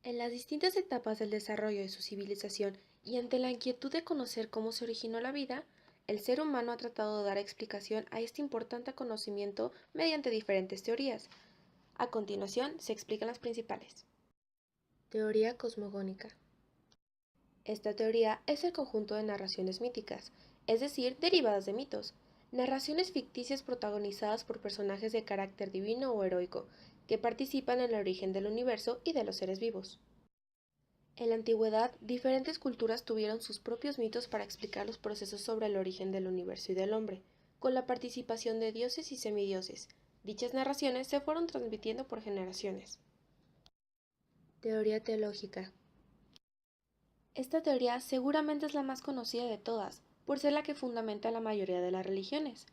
En las distintas etapas del desarrollo de su civilización y ante la inquietud de conocer cómo se originó la vida, el ser humano ha tratado de dar explicación a este importante conocimiento mediante diferentes teorías. A continuación se explican las principales. Teoría cosmogónica. Esta teoría es el conjunto de narraciones míticas, es decir, derivadas de mitos, narraciones ficticias protagonizadas por personajes de carácter divino o heroico, que participan en el origen del universo y de los seres vivos. En la antigüedad, diferentes culturas tuvieron sus propios mitos para explicar los procesos sobre el origen del universo y del hombre, con la participación de dioses y semidioses. Dichas narraciones se fueron transmitiendo por generaciones. Teoría teológica. Esta teoría seguramente es la más conocida de todas, por ser la que fundamenta la mayoría de las religiones.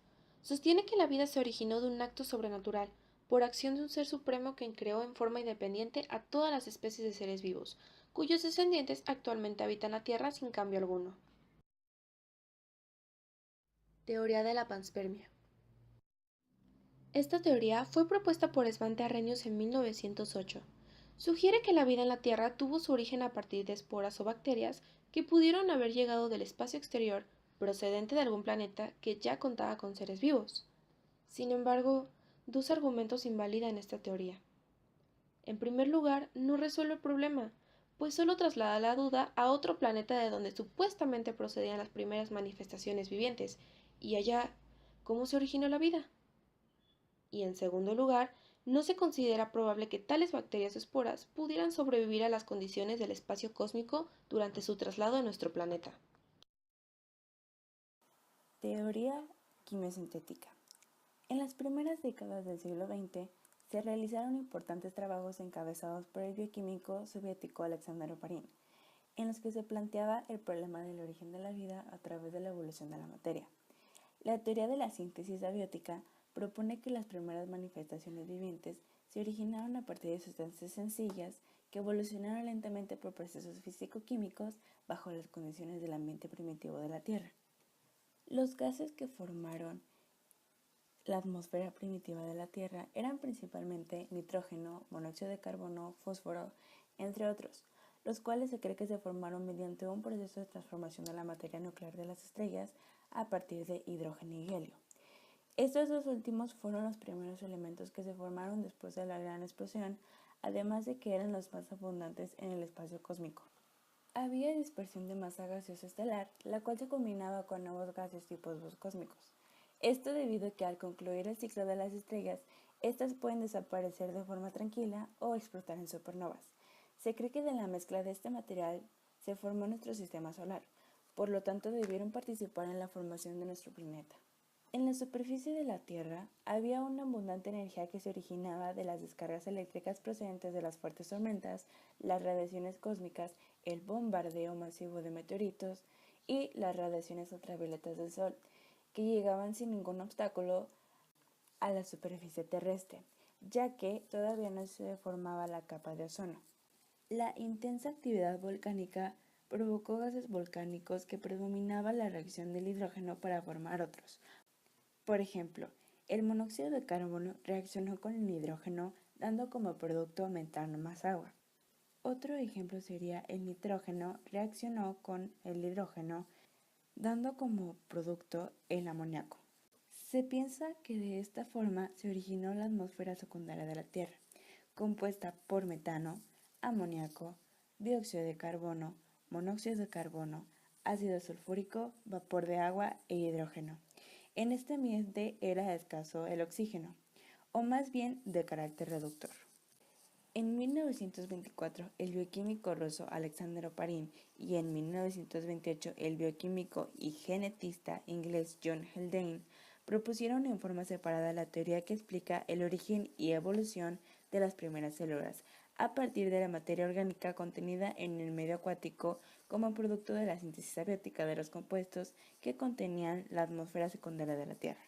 Sostiene que la vida se originó de un acto sobrenatural, por acción de un ser supremo que creó en forma independiente a todas las especies de seres vivos, cuyos descendientes actualmente habitan la Tierra sin cambio alguno. Teoría de la panspermia. Esta teoría fue propuesta por Svante Arrhenius en 1908. Sugiere que la vida en la Tierra tuvo su origen a partir de esporas o bacterias que pudieron haber llegado del espacio exterior procedente de algún planeta que ya contaba con seres vivos. Sin embargo, dos argumentos invalidan esta teoría. En primer lugar, no resuelve el problema, pues solo traslada la duda a otro planeta de donde supuestamente procedían las primeras manifestaciones vivientes, y allá, ¿cómo se originó la vida? Y en segundo lugar, no se considera probable que tales bacterias o esporas pudieran sobrevivir a las condiciones del espacio cósmico durante su traslado a nuestro planeta. Teoría quimiosintética. En las primeras décadas del siglo XX se realizaron importantes trabajos encabezados por el bioquímico soviético Alexander Oparin, en los que se planteaba el problema del origen de la vida a través de la evolución de la materia. La teoría de la síntesis abiótica propone que las primeras manifestaciones vivientes se originaron a partir de sustancias sencillas que evolucionaron lentamente por procesos físico-químicos bajo las condiciones del ambiente primitivo de la Tierra. Los gases que formaron la atmósfera primitiva de la Tierra eran principalmente nitrógeno, monóxido de carbono, fósforo, entre otros, los cuales se cree que se formaron mediante un proceso de transformación de la materia nuclear de las estrellas a partir de hidrógeno y helio. Estos dos últimos fueron los primeros elementos que se formaron después de la gran explosión, además de que eran los más abundantes en el espacio cósmico. Había dispersión de masa gaseosa estelar, la cual se combinaba con nuevos gases tipo cósmicos. Esto debido a que al concluir el ciclo de las estrellas, estas pueden desaparecer de forma tranquila o explotar en supernovas. Se cree que de la mezcla de este material se formó nuestro sistema solar, por lo tanto debieron participar en la formación de nuestro planeta. En la superficie de la Tierra había una abundante energía que se originaba de las descargas eléctricas procedentes de las fuertes tormentas, las radiaciones cósmicas, el bombardeo masivo de meteoritos y las radiaciones ultravioletas del Sol, que llegaban sin ningún obstáculo a la superficie terrestre, ya que todavía no se formaba la capa de ozono. La intensa actividad volcánica provocó gases volcánicos que predominaba la reacción del hidrógeno para formar otros. Por ejemplo, el monóxido de carbono reaccionó con el hidrógeno dando como producto metano más agua. Otro ejemplo sería el nitrógeno reaccionó con el hidrógeno dando como producto el amoníaco. Se piensa que de esta forma se originó la atmósfera secundaria de la Tierra, compuesta por metano, amoníaco, dióxido de carbono, monóxido de carbono, ácido sulfúrico, vapor de agua e hidrógeno. En este ambiente era escaso el oxígeno, o más bien de carácter reductor. En 1924, el bioquímico ruso Alexander Oparin y en 1928 el bioquímico y genetista inglés John Haldane propusieron en forma separada la teoría que explica el origen y evolución de las primeras células a partir de la materia orgánica contenida en el medio acuático como producto de la síntesis abiótica de los compuestos que contenían la atmósfera secundaria de la Tierra.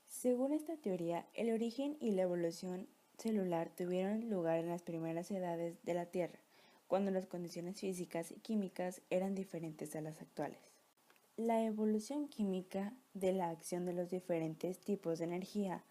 Según esta teoría, el origen y la evolución celular tuvieron lugar en las primeras edades de la Tierra, cuando las condiciones físicas y químicas eran diferentes a las actuales. La evolución química de la acción de los diferentes tipos de energía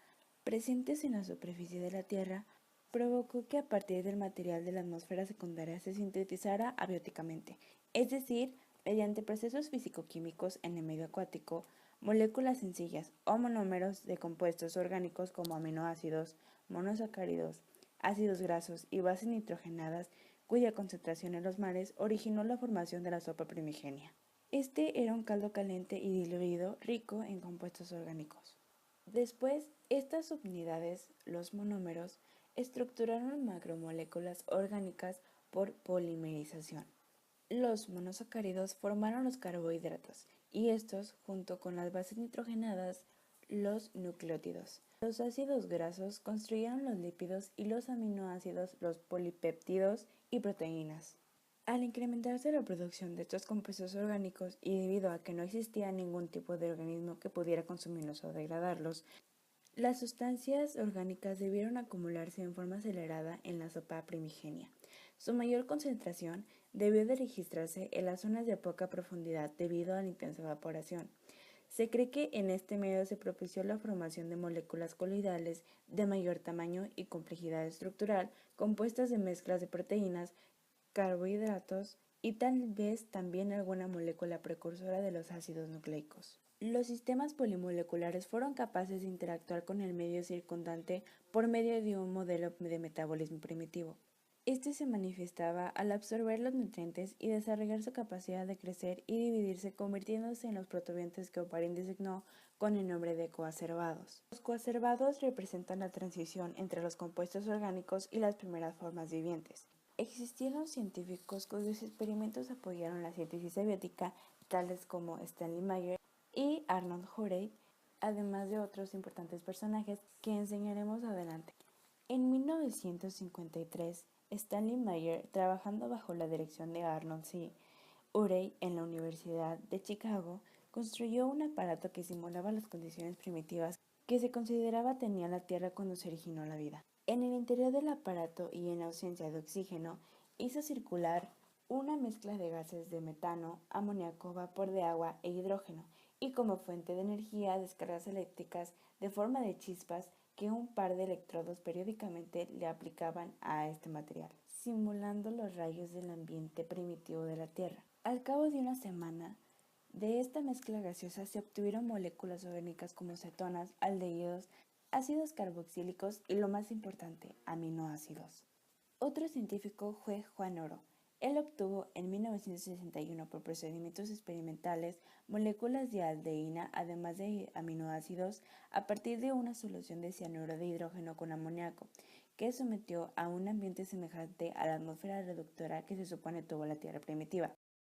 presentes en la superficie de la Tierra provocó que a partir del material de la atmósfera secundaria se sintetizara abióticamente, es decir, mediante procesos físico-químicos en el medio acuático, moléculas sencillas o monómeros de compuestos orgánicos como aminoácidos, monosacáridos, ácidos grasos y bases nitrogenadas, cuya concentración en los mares originó la formación de la sopa primigenia. Este era un caldo caliente y diluido rico en compuestos orgánicos. Después, estas subunidades, los monómeros, estructuraron macromoléculas orgánicas por polimerización. Los monosacáridos formaron los carbohidratos y estos, junto con las bases nitrogenadas, los nucleótidos. Los ácidos grasos construyeron los lípidos y los aminoácidos los polipéptidos y proteínas. Al incrementarse la producción de estos compuestos orgánicos y debido a que no existía ningún tipo de organismo que pudiera consumirlos o degradarlos, las sustancias orgánicas debieron acumularse en forma acelerada en la sopa primigenia. Su mayor concentración debió de registrarse en las zonas de poca profundidad debido a la intensa evaporación. Se cree que en este medio se propició la formación de moléculas coloidales de mayor tamaño y complejidad estructural, compuestas de mezclas de proteínas, carbohidratos y tal vez también alguna molécula precursora de los ácidos nucleicos. Los sistemas polimoleculares fueron capaces de interactuar con el medio circundante por medio de un modelo de metabolismo primitivo. Este se manifestaba al absorber los nutrientes y desarrollar su capacidad de crecer y dividirse, convirtiéndose en los protobientes que Oparin designó con el nombre de coacervados. Los coacervados representan la transición entre los compuestos orgánicos y las primeras formas vivientes. Existieron científicos cuyos experimentos apoyaron la síntesis abiótica, tales como Stanley Mayer y Arnold Hurey, además de otros importantes personajes que enseñaremos adelante. En 1953, Stanley Mayer, trabajando bajo la dirección de Arnold C. Urey en la Universidad de Chicago, construyó un aparato que simulaba las condiciones primitivas que se consideraba tenía la Tierra cuando se originó la vida. En el interior del aparato y en ausencia de oxígeno, hizo circular una mezcla de gases de metano, amoníaco, vapor de agua e hidrógeno, y como fuente de energía descargas eléctricas de forma de chispas que un par de electrodos periódicamente le aplicaban a este material, simulando los rayos del ambiente primitivo de la Tierra. Al cabo de una semana, de esta mezcla gaseosa se obtuvieron moléculas orgánicas como cetonas, aldehídos, ácidos carboxílicos y, lo más importante, aminoácidos. Otro científico fue Juan Oro. Él obtuvo en 1961 por procedimientos experimentales moléculas de aldeína además de aminoácidos a partir de una solución de cianuro de hidrógeno con amoníaco, que sometió a un ambiente semejante a la atmósfera reductora que se supone tuvo la Tierra primitiva.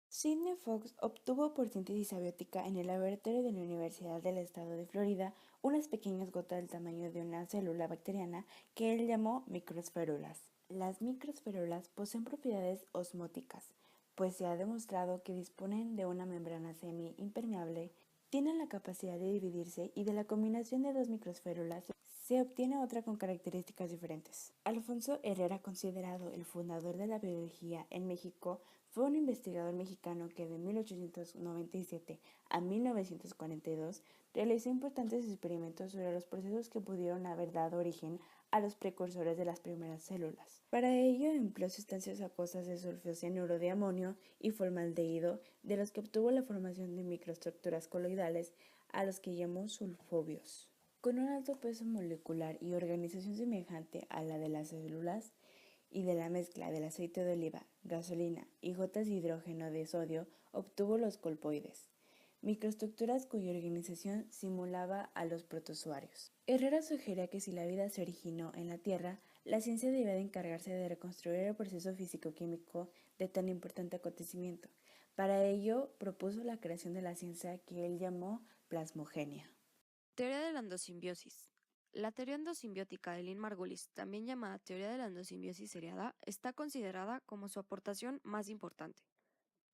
Sidney Fox obtuvo por síntesis abiótica en el laboratorio de la Universidad del Estado de Florida unas pequeñas gotas del tamaño de una célula bacteriana que él llamó microesférulas. Las microesférulas poseen propiedades osmóticas, pues se ha demostrado que disponen de una membrana semi-impermeable, tienen la capacidad de dividirse y de la combinación de dos microesférulas se obtiene otra con características diferentes. Alfonso Herrera, considerado el fundador de la biología en México, fue un investigador mexicano que de 1897 a 1942 realizó importantes experimentos sobre los procesos que pudieron haber dado origen a los precursores de las primeras células. Para ello empleó sustancias acuosas de sulfocianuro de amonio y formaldehído, de los que obtuvo la formación de microestructuras coloidales a los que llamó sulfobios. Con un alto peso molecular y organización semejante a la de las células y de la mezcla del aceite de oliva, gasolina y gotas de hidrógeno de sodio, obtuvo los colpoides, microestructuras cuya organización simulaba a los protozoarios. Herrera sugería que si la vida se originó en la Tierra, la ciencia debía de encargarse de reconstruir el proceso físico-químico de tan importante acontecimiento. Para ello, propuso la creación de la ciencia que él llamó plasmogenia. Teoría de la endosimbiosis. La teoría endosimbiótica de Lynn Margulis, también llamada teoría de la endosimbiosis seriada, está considerada como su aportación más importante.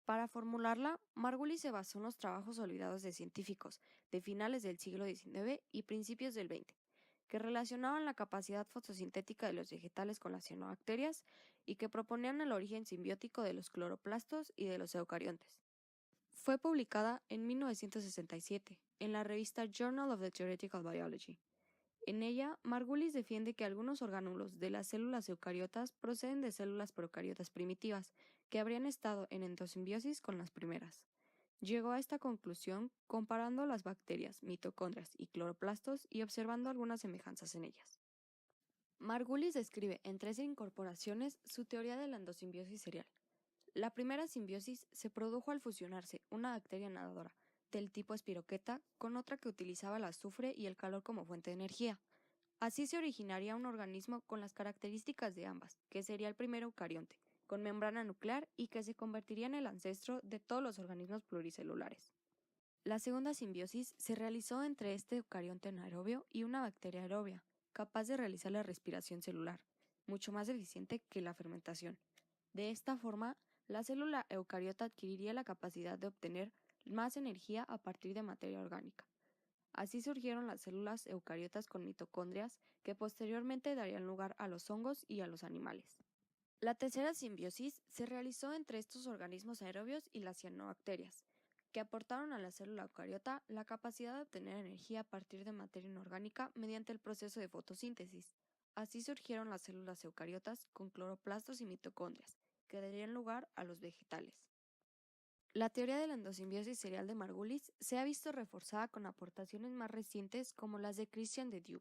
Para formularla, Margulis se basó en los trabajos olvidados de científicos de finales del siglo XIX y principios del XX, que relacionaban la capacidad fotosintética de los vegetales con las cianobacterias y que proponían el origen simbiótico de los cloroplastos y de los eucariontes. Fue publicada en 1967 en la revista Journal of the Theoretical Biology. En ella, Margulis defiende que algunos orgánulos de las células eucariotas proceden de células procariotas primitivas, que habrían estado en endosimbiosis con las primeras. Llegó a esta conclusión comparando las bacterias, mitocondrias y cloroplastos y observando algunas semejanzas en ellas. Margulis describe en 3 incorporaciones su teoría de la endosimbiosis serial. La primera simbiosis se produjo al fusionarse una bacteria nadadora del tipo espiroqueta con otra que utilizaba el azufre y el calor como fuente de energía. Así se originaría un organismo con las características de ambas, que sería el primer eucarionte, con membrana nuclear y que se convertiría en el ancestro de todos los organismos pluricelulares. La segunda simbiosis se realizó entre este eucarionte anaerobio y una bacteria aerobia, capaz de realizar la respiración celular, mucho más eficiente que la fermentación. De esta forma, la célula eucariota adquiriría la capacidad de obtener más energía a partir de materia orgánica. Así surgieron las células eucariotas con mitocondrias que posteriormente darían lugar a los hongos y a los animales. La tercera simbiosis se realizó entre estos organismos aerobios y las cianobacterias, que aportaron a la célula eucariota la capacidad de obtener energía a partir de materia inorgánica mediante el proceso de fotosíntesis. Así surgieron las células eucariotas con cloroplastos y mitocondrias, que darían lugar a los vegetales. La teoría de la endosimbiosis serial de Margulis se ha visto reforzada con aportaciones más recientes como las de Christian de Dieu.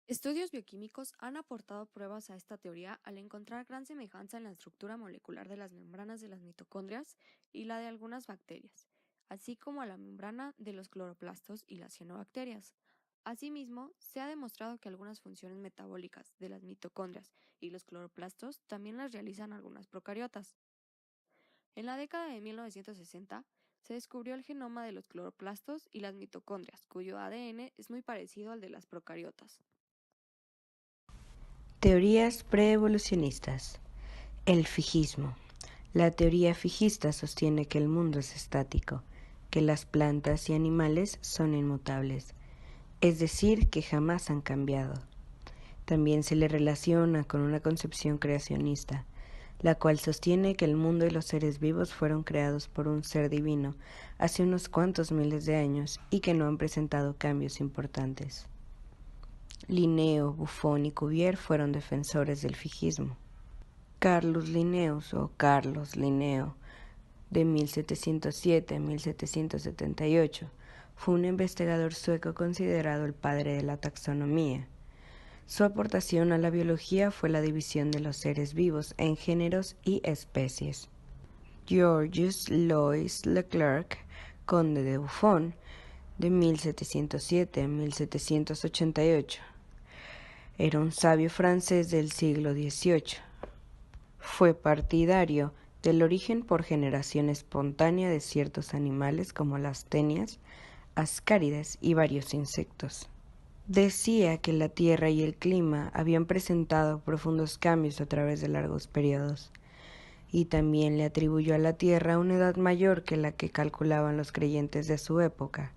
Estudios bioquímicos han aportado pruebas a esta teoría al encontrar gran semejanza en la estructura molecular de las membranas de las mitocondrias y la de algunas bacterias, así como a la membrana de los cloroplastos y las cianobacterias. Asimismo, se ha demostrado que algunas funciones metabólicas de las mitocondrias y los cloroplastos también las realizan algunas procariotas. En la década de 1960, se descubrió el genoma de los cloroplastos y las mitocondrias, cuyo ADN es muy parecido al de las procariotas. Teorías preevolucionistas. El fijismo. La teoría fijista sostiene que el mundo es estático, que las plantas y animales son inmutables, es decir, que jamás han cambiado. También se le relaciona con una concepción creacionista, la cual sostiene que el mundo y los seres vivos fueron creados por un ser divino hace unos cuantos miles de años y que no han presentado cambios importantes. Linneo, Buffon y Cuvier fueron defensores del fijismo. Carolus Linnaeus o Carlos Linneo, de 1707 a 1778, fue un investigador sueco considerado el padre de la taxonomía. Su aportación a la biología fue la división de los seres vivos en géneros y especies. Georges Louis Leclerc, conde de Buffon, de 1707 a 1788, era un sabio francés del siglo XVIII. Fue partidario del origen por generación espontánea de ciertos animales como las tenias, ascáridas y varios insectos. Decía que la tierra y el clima habían presentado profundos cambios a través de largos periodos, y también le atribuyó a la tierra una edad mayor que la que calculaban los creyentes de su época.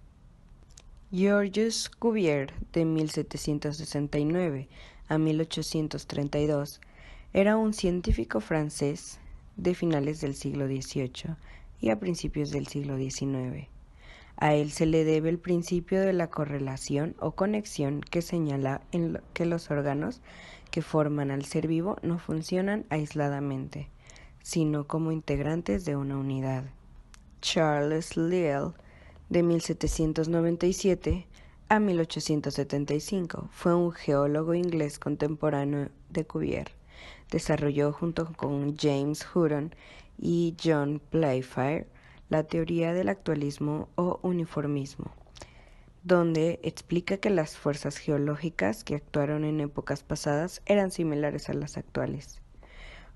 Georges Cuvier, de 1769 a 1832, era un científico francés de finales del siglo XVIII y a principios del siglo XIX. A él se le debe el principio de la correlación o conexión que señala que los órganos que forman al ser vivo no funcionan aisladamente, sino como integrantes de una unidad. Charles Lyell, de 1797 a 1875, fue un geólogo inglés contemporáneo de Cuvier. Desarrolló junto con James Hutton y John Playfair la teoría del actualismo o uniformismo, donde explica que las fuerzas geológicas que actuaron en épocas pasadas eran similares a las actuales.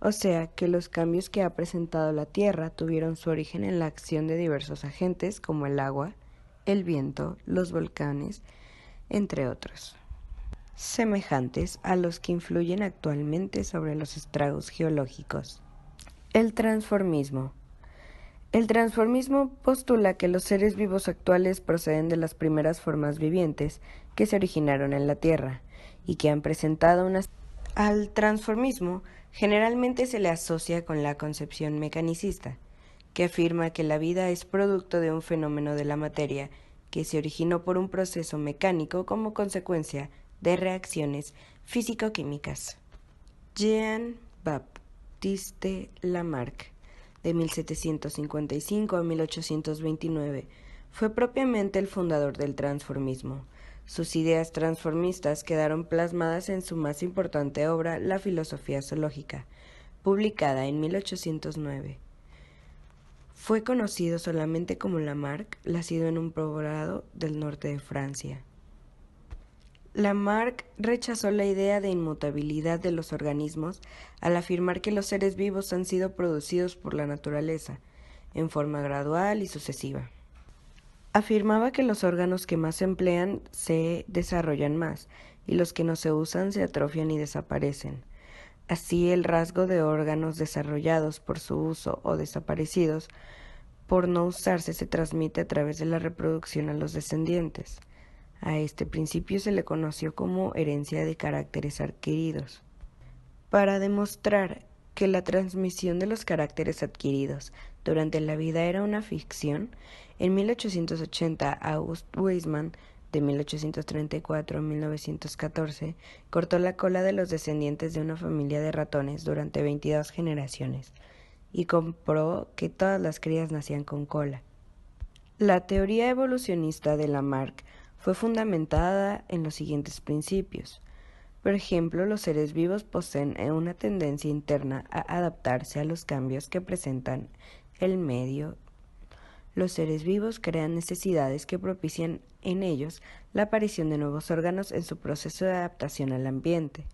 O sea que los cambios que ha presentado la Tierra tuvieron su origen en la acción de diversos agentes como el agua, el viento, los volcanes, entre otros, semejantes a los que influyen actualmente sobre los estragos geológicos. El transformismo. El transformismo postula que los seres vivos actuales proceden de las primeras formas vivientes que se originaron en la Tierra y que han presentado unas... Al transformismo generalmente se le asocia con la concepción mecanicista, que afirma que la vida es producto de un fenómeno de la materia que se originó por un proceso mecánico como consecuencia de reacciones físico-químicas. Jean-Baptiste Lamarck, de 1755 a 1829, fue propiamente el fundador del transformismo. Sus ideas transformistas quedaron plasmadas en su más importante obra, La filosofía zoológica, publicada en 1809. Fue conocido solamente como Lamarck, nacido en un poblado del norte de Francia. Lamarck rechazó la idea de inmutabilidad de los organismos al afirmar que los seres vivos han sido producidos por la naturaleza, en forma gradual y sucesiva. Afirmaba que los órganos que más se emplean se desarrollan más, y los que no se usan se atrofian y desaparecen. Así, el rasgo de órganos desarrollados por su uso o desaparecidos por no usarse se transmite a través de la reproducción a los descendientes. A este principio se le conoció como herencia de caracteres adquiridos. Para demostrar que la transmisión de los caracteres adquiridos durante la vida era una ficción, en 1880 August Weismann, de 1834 a 1914, cortó la cola de los descendientes de una familia de ratones durante 22 generaciones y comprobó que todas las crías nacían con cola. La teoría evolucionista de Lamarck fue fundamentada en los siguientes principios. Por ejemplo, los seres vivos poseen una tendencia interna a adaptarse a los cambios que presentan el medio. Los seres vivos crean necesidades que propician en ellos la aparición de nuevos órganos en su proceso de adaptación al ambiente.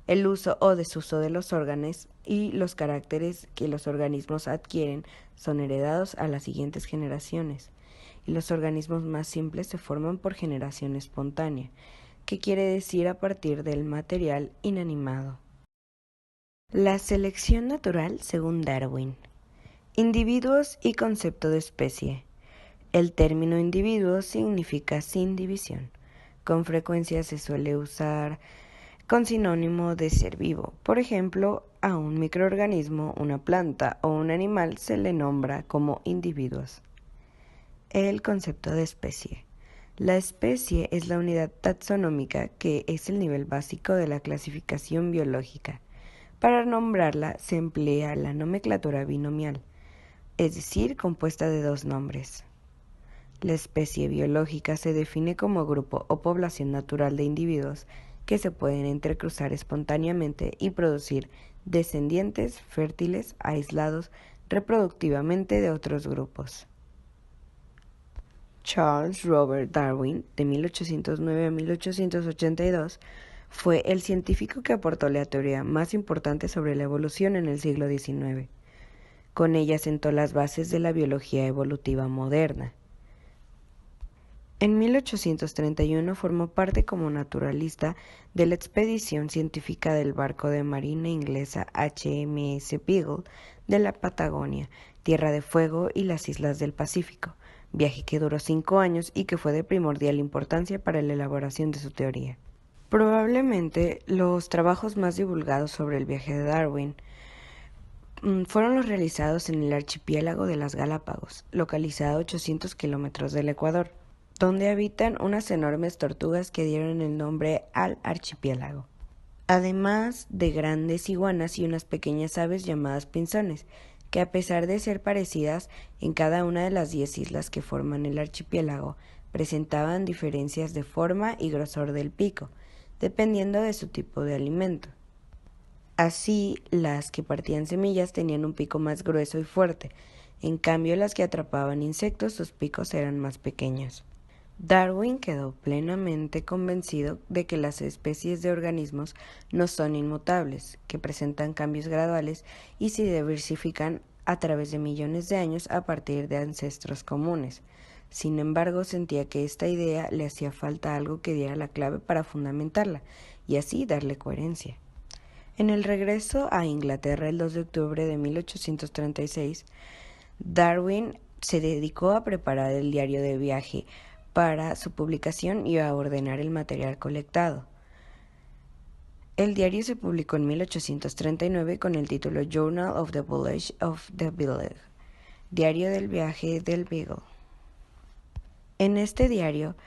El uso o desuso de los órganos y los caracteres que los organismos adquieren son heredados a las siguientes generaciones. Y los organismos más simples se forman por generación espontánea, que quiere decir a partir del material inanimado. La selección natural según Darwin. Individuos y concepto de especie. El término individuo significa sin división. Con frecuencia se suele usar con sinónimo de ser vivo. Por ejemplo, a un microorganismo, una planta o un animal se le nombra como individuos. El concepto de especie. La especie es la unidad taxonómica que es el nivel básico de la clasificación biológica. Para nombrarla se emplea la nomenclatura binomial, es decir, compuesta de dos nombres. La especie biológica se define como grupo o población natural de individuos que se pueden entrecruzar espontáneamente y producir descendientes fértiles aislados reproductivamente de otros grupos. Charles Robert Darwin, de 1809 a 1882, fue el científico que aportó la teoría más importante sobre la evolución en el siglo XIX. Con ella sentó las bases de la biología evolutiva moderna. En 1831 formó parte como naturalista de la expedición científica del barco de marina inglesa HMS Beagle de la Patagonia, Tierra de Fuego y las islas del Pacífico, viaje que duró 5 años y que fue de primordial importancia para la elaboración de su teoría. Probablemente los trabajos más divulgados sobre el viaje de Darwin fueron los realizados en el archipiélago de las Galápagos, localizado a 800 kilómetros del Ecuador, donde habitan unas enormes tortugas que dieron el nombre al archipiélago, además de grandes iguanas y unas pequeñas aves llamadas pinzones, que a pesar de ser parecidas en cada una de las 10 islas que forman el archipiélago, presentaban diferencias de forma y grosor del pico, dependiendo de su tipo de alimento. Así, las que partían semillas tenían un pico más grueso y fuerte, en cambio las que atrapaban insectos sus picos eran más pequeños. Darwin quedó plenamente convencido de que las especies de organismos no son inmutables, que presentan cambios graduales y se diversifican a través de millones de años a partir de ancestros comunes. Sin embargo, sentía que esta idea le hacía falta algo que diera la clave para fundamentarla y así darle coherencia. En el regreso a Inglaterra el 2 de octubre de 1836, Darwin se dedicó a preparar el diario de viaje para su publicación y a ordenar el material colectado. El diario se publicó en 1839 con el título Journal of the Voyage of the Beagle, Diario del viaje del Beagle. En este diario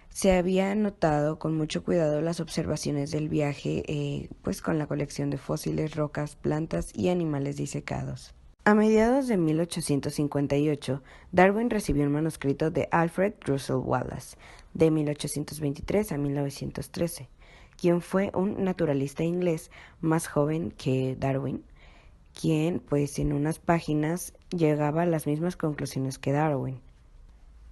se había anotado con mucho cuidado las observaciones del viaje, pues con la colección de fósiles, rocas, plantas y animales disecados. A mediados de 1858, Darwin recibió un manuscrito de Alfred Russel Wallace, de 1823 a 1913, quien fue un naturalista inglés más joven que Darwin, quien, pues en unas páginas, llegaba a las mismas conclusiones que Darwin.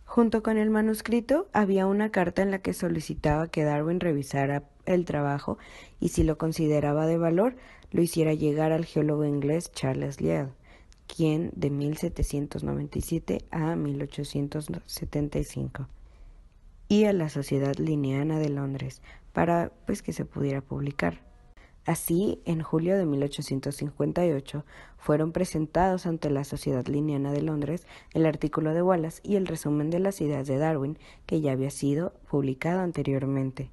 Junto con el manuscrito había una carta en la que solicitaba que Darwin revisara el trabajo y si lo consideraba de valor, lo hiciera llegar al geólogo inglés Charles Lyell, quien de 1797 a 1875, y a la Sociedad Linneana de Londres, para pues que se pudiera publicar. Así, en julio de 1858, fueron presentados ante la Sociedad Linneana de Londres el artículo de Wallace y el resumen de las ideas de Darwin, que ya había sido publicado anteriormente.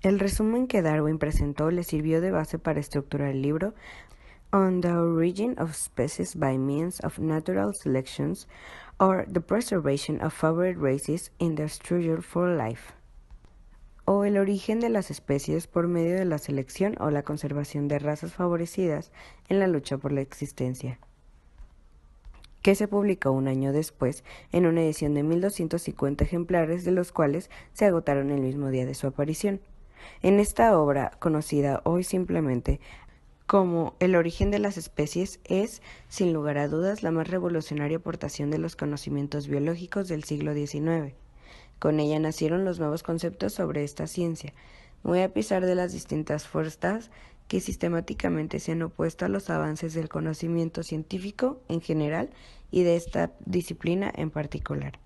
El resumen que Darwin presentó le sirvió de base para estructurar el libro On the Origin of Species by Means of Natural Selections or the Preservation of Favored Races in the Struggle for Life, o el origen de las especies por medio de la selección o la conservación de razas favorecidas en la lucha por la existencia, que se publicó un año después en una edición de 1250 ejemplares, de los cuales se agotaron el mismo día de su aparición. En esta obra, conocida hoy simplemente como El origen de las especies, es, sin lugar a dudas, la más revolucionaria aportación de los conocimientos biológicos del siglo XIX. Con ella nacieron los nuevos conceptos sobre esta ciencia, muy a pesar de las distintas fuerzas que sistemáticamente se han opuesto a los avances del conocimiento científico en general y de esta disciplina en particular.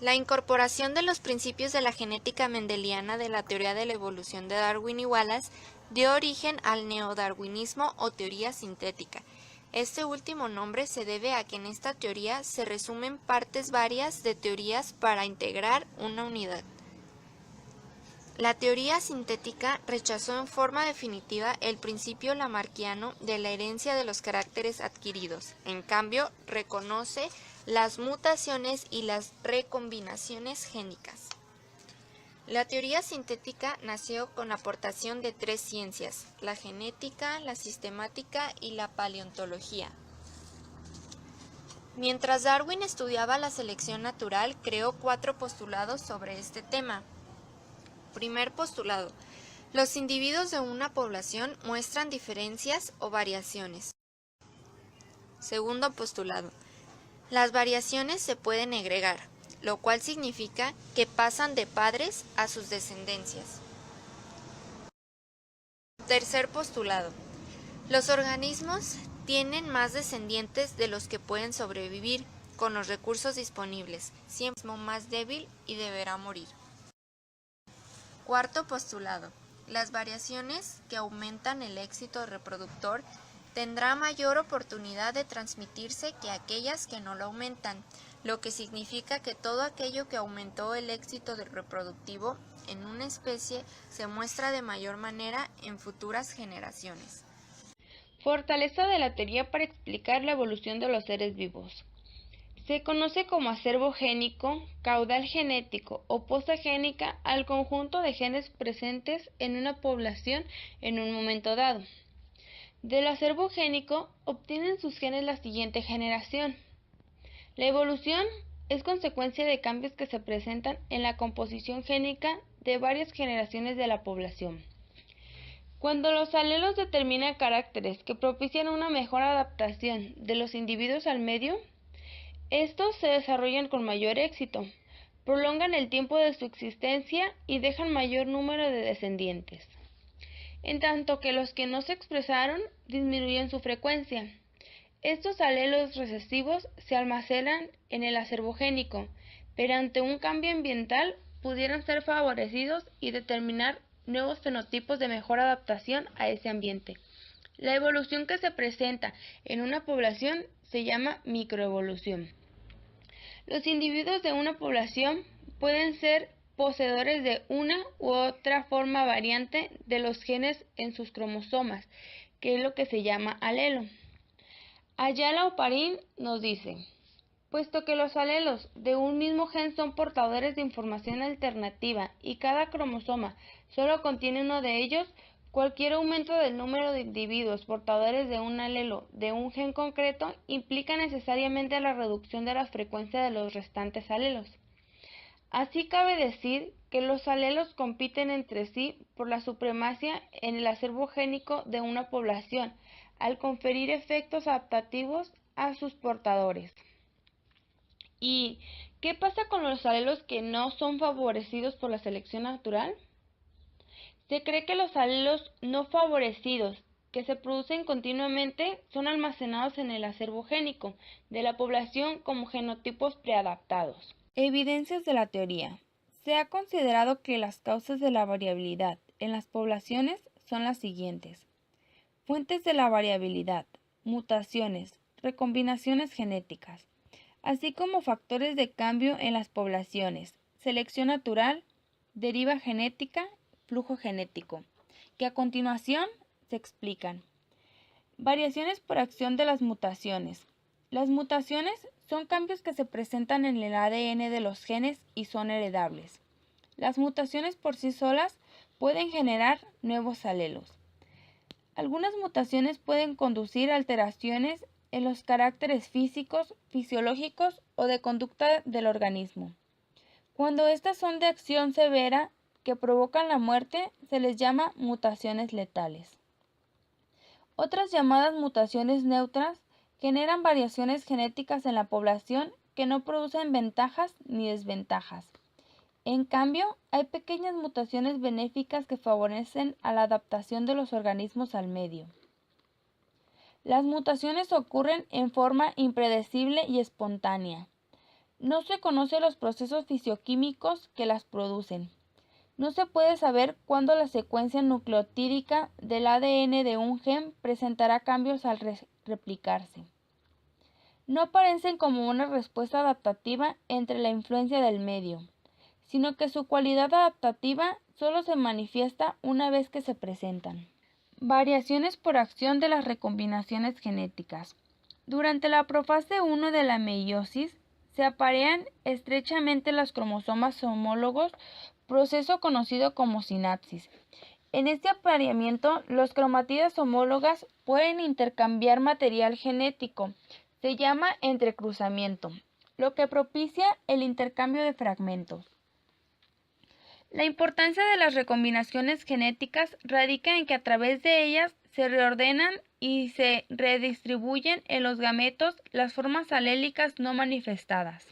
La incorporación de los principios de la genética mendeliana de la teoría de la evolución de Darwin y Wallace dio origen al neodarwinismo o teoría sintética. Este último nombre se debe a que en esta teoría se resumen partes varias de teorías para integrar una unidad. La teoría sintética rechazó en forma definitiva el principio lamarckiano de la herencia de los caracteres adquiridos. En cambio, reconoce las mutaciones y las recombinaciones génicas. La teoría sintética nació con la aportación de tres ciencias: la genética, la sistemática y la paleontología. Mientras Darwin estudiaba la selección natural, creó 4 postulados sobre este tema. Primer postulado: los individuos de una población muestran diferencias o variaciones. Segundo postulado: las variaciones se pueden agregar, lo cual significa que pasan de padres a sus descendencias. Tercer postulado: los organismos tienen más descendientes de los que pueden sobrevivir con los recursos disponibles, siempre más débil y deberá morir. Cuarto postulado: las variaciones que aumentan el éxito reproductor tendrá mayor oportunidad de transmitirse que aquellas que no lo aumentan, lo que significa que todo aquello que aumentó el éxito reproductivo en una especie se muestra de mayor manera en futuras generaciones. Fortaleza de la teoría para explicar la evolución de los seres vivos. Se conoce como acervo génico, caudal genético o poza génica al conjunto de genes presentes en una población en un momento dado. Del acervo génico obtienen sus genes la siguiente generación. La evolución es consecuencia de cambios que se presentan en la composición génica de varias generaciones de la población. Cuando los alelos determinan caracteres que propician una mejor adaptación de los individuos al medio, estos se desarrollan con mayor éxito, prolongan el tiempo de su existencia y dejan mayor número de descendientes, en tanto que los que no se expresaron disminuyen su frecuencia. Estos alelos recesivos se almacenan en el acervo génico, pero ante un cambio ambiental pudieran ser favorecidos y determinar nuevos fenotipos de mejor adaptación a ese ambiente. La evolución que se presenta en una población se llama microevolución. Los individuos de una población pueden ser poseedores de una u otra forma variante de los genes en sus cromosomas, que es lo que se llama alelo. Ayala Oparín nos dice: puesto que los alelos de un mismo gen son portadores de información alternativa y cada cromosoma solo contiene uno de ellos, cualquier aumento del número de individuos portadores de un alelo de un gen concreto implica necesariamente la reducción de la frecuencia de los restantes alelos. Así cabe decir que los alelos compiten entre sí por la supremacía en el acervo génico de una población, al conferir efectos adaptativos a sus portadores. ¿Y qué pasa con los alelos que no son favorecidos por la selección natural? Se cree que los alelos no favorecidos, que se producen continuamente, son almacenados en el acervo génico de la población como genotipos preadaptados. Evidencias de la teoría. Se ha considerado que las causas de la variabilidad en las poblaciones son las siguientes: fuentes de la variabilidad, mutaciones, recombinaciones genéticas, así como factores de cambio en las poblaciones, selección natural, deriva genética, flujo genético, que a continuación se explican. Variaciones por acción de las mutaciones. Las mutaciones son cambios que se presentan en el ADN de los genes y son heredables. Las mutaciones por sí solas pueden generar nuevos alelos. Algunas mutaciones pueden conducir a alteraciones en los caracteres físicos, fisiológicos o de conducta del organismo. Cuando estas son de acción severa que provocan la muerte, se les llama mutaciones letales. Otras llamadas mutaciones neutras generan variaciones genéticas en la población que no producen ventajas ni desventajas. En cambio, hay pequeñas mutaciones benéficas que favorecen a la adaptación de los organismos al medio. Las mutaciones ocurren en forma impredecible y espontánea. No se conocen los procesos fisioquímicos que las producen. No se puede saber cuándo la secuencia nucleotídica del ADN de un gen presentará cambios al replicarse. No aparecen como una respuesta adaptativa entre la influencia del medio, sino que su cualidad adaptativa solo se manifiesta una vez que se presentan. Variaciones por acción de las recombinaciones genéticas. Durante la profase 1 de la meiosis, se aparean estrechamente los cromosomas homólogos, proceso conocido como sinapsis. En este apareamiento, los cromatídas homólogas pueden intercambiar material genético. Se llama entrecruzamiento, lo que propicia el intercambio de fragmentos. La importancia de las recombinaciones genéticas radica en que a través de ellas se reordenan y se redistribuyen en los gametos las formas alélicas no manifestadas.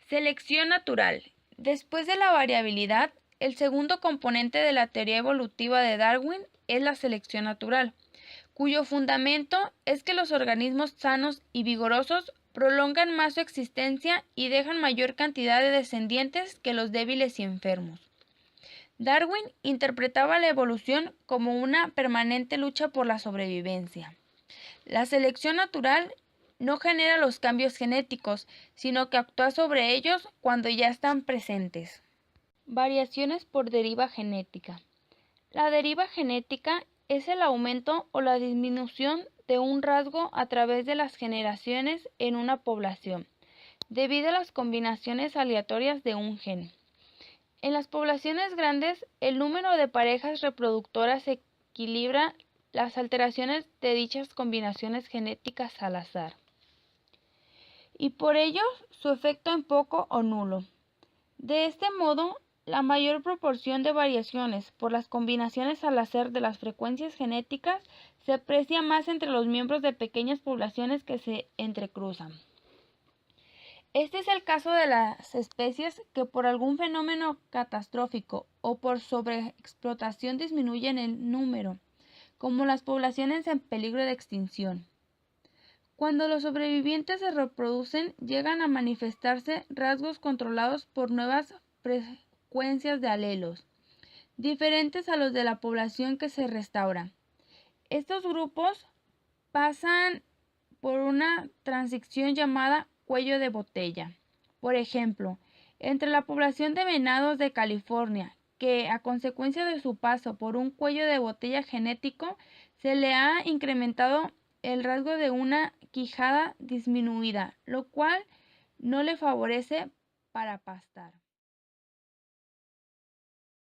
Selección natural. Después de la variabilidad, el segundo componente de la teoría evolutiva de Darwin es la selección natural, cuyo fundamento es que los organismos sanos y vigorosos prolongan más su existencia y dejan mayor cantidad de descendientes que los débiles y enfermos. Darwin interpretaba la evolución como una permanente lucha por la sobrevivencia. La selección natural no genera los cambios genéticos, sino que actúa sobre ellos cuando ya están presentes. Variaciones por deriva genética. La deriva genética es el aumento o la disminución de un rasgo a través de las generaciones en una población, debido a las combinaciones aleatorias de un gen. En las poblaciones grandes, el número de parejas reproductoras equilibra las alteraciones de dichas combinaciones genéticas al azar, y por ello su efecto es poco o nulo. De este modo, la mayor proporción de variaciones por las combinaciones al azar de las frecuencias genéticas se aprecia más entre los miembros de pequeñas poblaciones que se entrecruzan. Este es el caso de las especies que por algún fenómeno catastrófico o por sobreexplotación disminuyen en número, como las poblaciones en peligro de extinción. Cuando los sobrevivientes se reproducen, llegan a manifestarse rasgos controlados por nuevas frecuencias de alelos, diferentes a los de la población que se restaura. Estos grupos pasan por una transición llamada cuello de botella. Por ejemplo, entre la población de venados de California, que a consecuencia de su paso por un cuello de botella genético, se le ha incrementado el rasgo de una quijada disminuida, lo cual no le favorece para pastar.